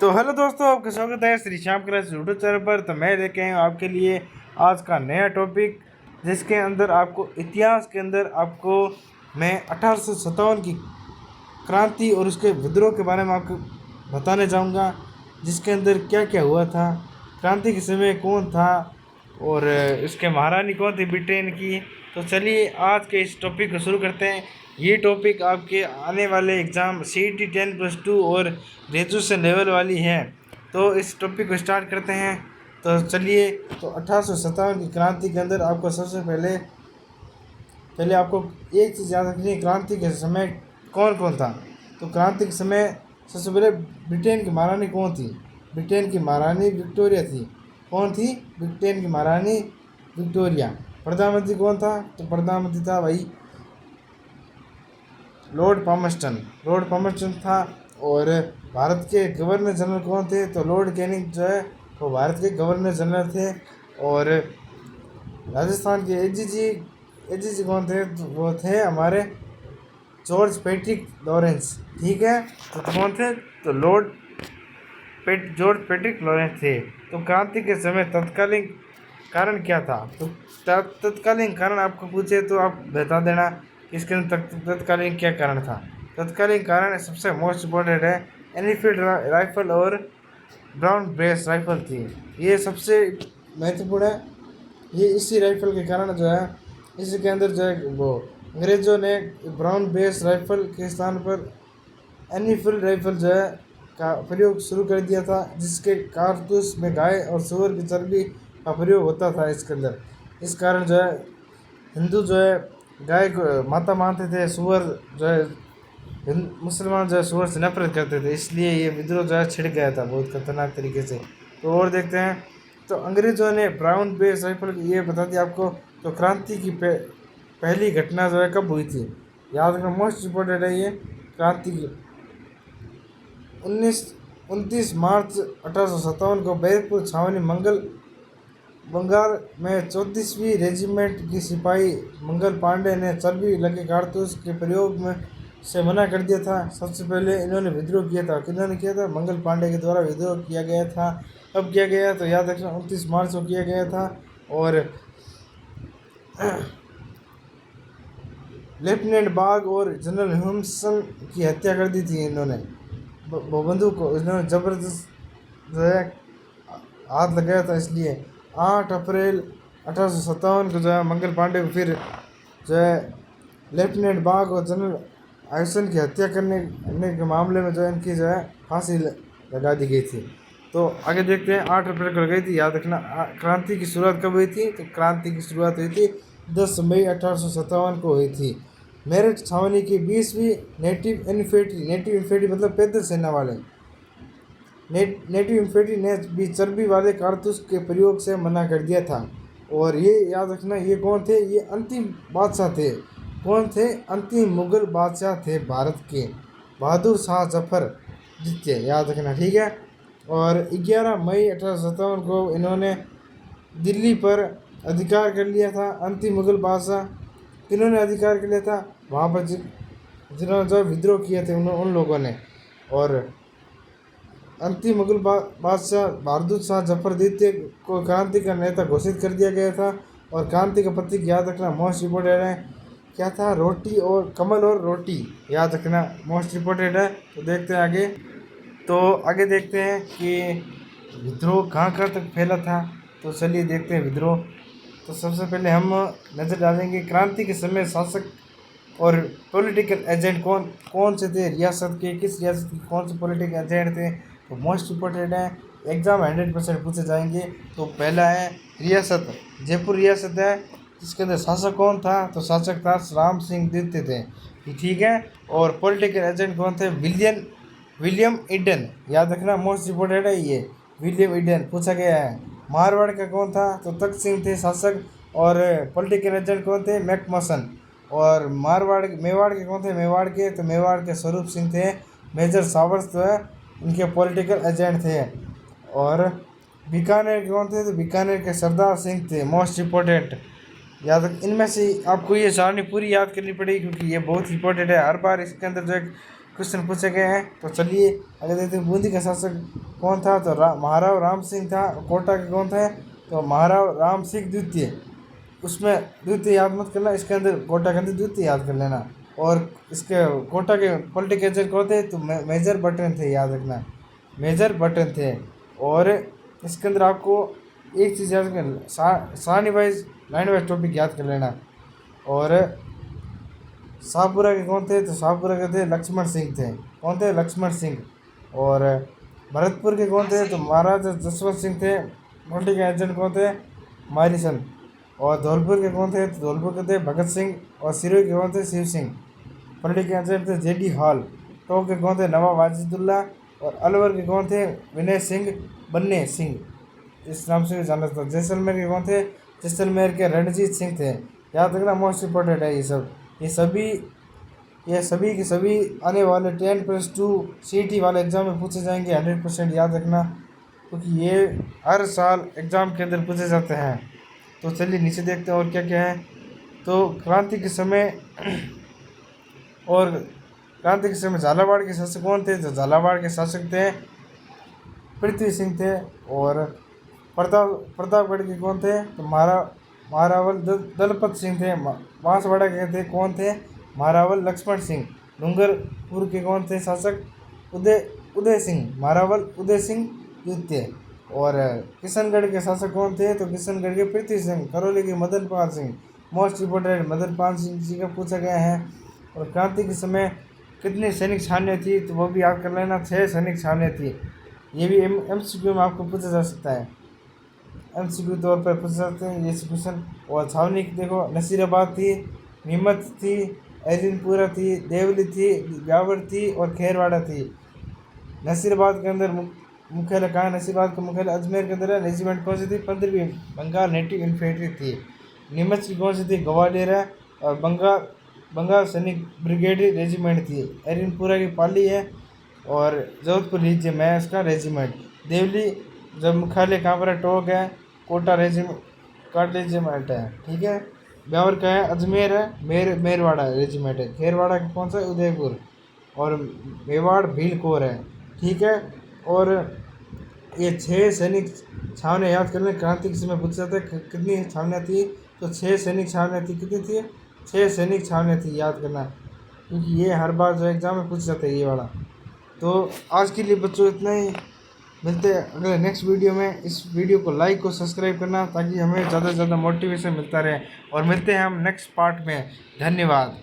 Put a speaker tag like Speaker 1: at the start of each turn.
Speaker 1: तो हेलो दोस्तों, आपका स्वागत है Shri Shyam class YouTube channel पर। तो मैं लेके आया हूँ आपके लिए आज का नया टॉपिक, जिसके अंदर आपको इतिहास के अंदर आपको मैं 1857 की क्रांति और उसके विद्रोह के बारे में आपको बताने जाऊँगा, जिसके अंदर क्या क्या हुआ था, क्रांति के समय कौन था और इसके महारानी कौन थी ब्रिटेन की। तो चलिए आज के इस टॉपिक को शुरू करते हैं। ये टॉपिक आपके आने वाले एग्ज़ाम CET 10+2 और ग्रेजुएशन लेवल वाली है। तो इस टॉपिक को स्टार्ट करते हैं। तो चलिए, तो 1857 की क्रांति के अंदर आपको सबसे पहले आपको एक चीज़ याद रखनी है, क्रांति के समय कौन कौन था। तो क्रांति के समय सबसे पहले ब्रिटेन की महारानी कौन थी? ब्रिटेन की महारानी विक्टोरिया थी। कौन थी? ब्रिटेन की महारानी विक्टोरिया। प्रधानमंत्री कौन था? तो प्रधानमंत्री था भाई लॉर्ड पामस्टन। लॉर्ड पामस्टन था। और भारत के गवर्नर जनरल कौन थे? तो लॉर्ड कैनिंग जो है वो भारत के गवर्नर जनरल थे। और राजस्थान के एजीजी कौन थे? तो वो थे हमारे जॉर्ज पैट्रिक लॉरेंस। ठीक है, तो कौन थे? तो जॉर्ज पैट्रिक लॉरेंस थे। तो क्रांति के समय तत्कालीन कारण क्या था? तो तत्कालीन कारण आपको पूछे तो आप बता देना इसके अंदर तत्कालीन क्या कारण था। तत्कालीन कारण सबसे मोस्ट इम्पोर्टेंट है एनफील्ड राइफल और ब्राउन बेस राइफल थी। ये सबसे महत्वपूर्ण है। ये इसी राइफल के कारण जो है, इसके अंदर जो है वो अंग्रेज़ों ने ब्राउन बेस राइफल के स्थान पर एनफील्ड राइफल जो है का प्रयोग शुरू कर दिया था, जिसके कारतूस में गाय और सूअर की चर्बी का प्रयोग होता था इसके अंदर। इस कारण जो है हिंदू जो है गाय को माता मानते थे, सूअर जो है मुसलमान जो है सूअर से नफरत करते थे, इसलिए ये विद्रोह जो है छिड़ गया था बहुत खतरनाक तरीके से। तो और देखते हैं, तो अंग्रेज़ों ने ब्राउन बेस राइफल ये बता दिया आपको। तो क्रांति की पहली घटना जो है कब हुई थी? याद रखना, मोस्ट इम्पोर्टेंट है ये क्रांति की। 29 मार्च 1857 को बैरकपुर छावनी बंगाल में 34वीं रेजिमेंट की सिपाही मंगल पांडे ने चर्बी लगे कारतूस के प्रयोग में से मना कर दिया था। सबसे पहले इन्होंने विद्रोह किया था। किन्होंने किया था? मंगल पांडे के द्वारा विद्रोह किया गया था। कब किया गया? तो याद रखना 29 मार्च को किया गया था। और लेफ्टिनेंट बाग और जनरल ह्यूमसन की हत्या कर दी थी इन्होंने। बंदूक को इन्होंने ज़बरदस्त जो है हाथ लगाया था, इसलिए 8 अप्रैल 1857 को जो है मंगल पांडे को फिर जो है लेफ्टिनेंट बाग और जनरल आयसन की हत्या करने के मामले में जो है इनकी जो है फांसी लगा दी गई थी। तो आगे देखते हैं, 8 अप्रैल को लगाई थी। याद रखना क्रांति की शुरुआत कब हुई थी? तो क्रांति की शुरुआत हुई थी 10 मई 1857 को हुई थी। मेरठ छावनी की 20वीं नेटिव इन्फेंट्री मतलब पैदल सेना वाले नेटिव इन्फेंट्री ने भी चर्बी वाले कारतूस के प्रयोग से मना कर दिया था। और ये याद रखना, ये कौन थे? ये अंतिम बादशाह थे। कौन थे? अंतिम मुगल बादशाह थे भारत के, बहादुर शाह जफर द्वितीय। याद रखना, ठीक है। और 11 मई 1857 को इन्होंने दिल्ली पर अधिकार कर लिया था। अंतिम मुगल बादशाह किन्होंने अधिकार कर लिया था? वहाँ पर जिन्होंने जो विद्रोह किए थे उन लोगों ने। और अंतिम मुगल बादशाह बहादुर शाह जफर द्वितीय को क्रांति का नेता घोषित कर दिया गया था। और क्रांति का प्रतीक याद रखना मोस्ट इम्पोर्टेंट है, क्या था? रोटी और कमल और रोटी। याद रखना मोस्ट इम्पोर्टेंट है। तो देखते हैं आगे। तो आगे देखते हैं कि विद्रोह कहाँ कहाँ तक फैला था। तो चलिए देखते हैं विद्रोह। तो सबसे पहले हम नज़र डालेंगे क्रांति के समय शासक और पॉलिटिकल एजेंट कौन से थे रियासत के, किस रियासत के कौन से पॉलिटिकल एजेंट थे। तो मोस्ट इम्पोर्टेंट है, एग्ज़ाम 100% पूछे जाएंगे। तो पहला है रियासत, जयपुर रियासत है। इसके अंदर शासक कौन था? तो शासक था राम सिंह द्वितीय थे, ठीक है। और पॉलिटिकल एजेंट कौन थे? William Eden. याद रखना मोस्ट इम्पोर्टेंट है ये, विलियम ईडन पूछा गया है। मारवाड़ का कौन था? तो तख्त सिंह थे शासक। और पॉलिटिकल एजेंट कौन थे? मैकमसन। और मेवाड़ के कौन थे? मेवाड़ के स्वरूप सिंह थे। मेजर सावर्स जो है इनके पॉलिटिकल एजेंट थे। और बीकानेर के कौन थे? तो बीकानेर के सरदार सिंह थे, मोस्ट इम्पोर्टेंट। याद इनमें से आपको ये सारणी पूरी याद करनी पड़ेगी, क्योंकि ये बहुत इंपॉर्टेंट है। हर बार इसके अंदर जो क्वेश्चन पूछे गए हैं। तो चलिए अगर देखते हैं बूंदी का शासक कौन था, तो महाराव राम सिंह था। कोटा के कौन थे, तो महाराव राम सिंह द्वितीय। उसमें द्वितीय याद मत करना, इसके अंदर कोटा के अंदर द्वितीय याद कर लेना। और इसके कोटा के पॉलिटिकल एजेंट कौन थे, तो मेजर बटन थे, याद रखना मेजर बटन थे। और इसके अंदर आपको एक चीज़ याद करना, सारणी वाइज लाइन वाइज टॉपिक याद कर लेना। और शाहपुरा के कौन थे, तो शाहपुरा के थे लक्ष्मण सिंह थे। कौन थे, लक्ष्मण सिंह। और भरतपुर के कौन थे, तो महाराजा जसवंत सिंह थे। पॉलिटिकल एजेंट कौन थे, मारीसन। और धौलपुर के कौन थे, तो धौलपुर के थे भगत सिंह। और सिरोही के कौन थे, शिव सिंह। पॉलिटिकल एजेंट थे जेडी हॉल। टोंक के कौन थे, नवाब वाजिदुल्ला। और अलवर के कौन थे, विनय सिंह बन्ने सिंह, इस नाम से भी जाना था। जैसलमेर के कौन थे, जैसलमेर के रणजीत सिंह थे। याद रखना, मोस्ट इम्पोर्टेंट है ये सब। ये सभी के सभी आने वाले 10+2 CET वाले एग्ज़ाम में पूछे जाएंगे। 100% याद रखना, क्योंकि ये हर साल एग्ज़ाम के अंदर पूछे जाते हैं। तो चलिए नीचे देखते हैं और क्या क्या है। तो क्रांति के समय झालावाड़ के शासक कौन थे, तो झालावाड़ के शासक थे पृथ्वी सिंह थे। और प्रतापगढ़ के कौन थे, तो महारावल दलपत सिंह थे। बांसवाड़ा के थे कौन थे, महारावल लक्ष्मण सिंह। डूंगरपुर के कौन थे शासक, उदय सिंह, महारावल उदय सिंह द्वितीय। और किशनगढ़ के शासक कौन थे, तो किशनगढ़ के पृथ्वी सिंह। करौली के मदन पाल सिंह, मोस्ट इम्पोर्टेंट मदन पाल सिंह जी का पूछा गया है। और क्रांति के समय कितनी सैनिक छावनियाँ थी, तो वो भी याद कर लेना, 6 सैनिक छावनियाँ थी। ये भी MCQ में आपको पूछा जा सकता है, MCQ तौर पर पूछ सकते हैं ये क्वेश्चन। और छावनी देखो, नसीराबाद थी, नीमच थी, एलिनपुरा थी, देवली थी, ब्यावर थी और खेरवाड़ा थी। नसीराबाद के अंदर मुख्यालय कहाँ है, नसीराबाद का मुख्यालय अजमेर के अंदर है। रेजिमेंट कौन सी थी, 15वीं बंगाल नेटिव इन्फेंट्री थी। नीमच की कौन सी थी, ग्वालियर है। और बंगाल सैनिक ब्रिगेड रेजिमेंट थी। एलिनपुरा की पाली है। और जोधपुर लीजिए मैं इसका रेजिमेंट। देवली जब मुख्यालय कहाँ पर है, टोंक है। कोटा रेजिमेंट है, ठीक है। ब्यावर का है, अजमेर है। मेरवाड़ा रेजिमेंट है। खेरवाड़ा का कौन सा है, उदयपुर। और मेवाड़ भील कोर है, ठीक है। और ये 6 सैनिक छावनियाँ याद कर लें। क्रांति के समय पूछा जाता है कितनी छावनियाँ थी, तो 6 सैनिक छावनियाँ थी। कितनी थी, 6 सैनिक छावनियाँ थी, याद करना, क्योंकि ये हर बार जो एग्ज़ाम में पूछ जाता है ये वाला। तो आज के लिए बच्चों इतना ही, मिलते हैं अगले नेक्स्ट वीडियो में। इस वीडियो को लाइक और सब्सक्राइब करना, ताकि हमें ज़्यादा से ज़्यादा मोटिवेशन मिलता रहे। और मिलते हैं हम नेक्स्ट पार्ट में। धन्यवाद।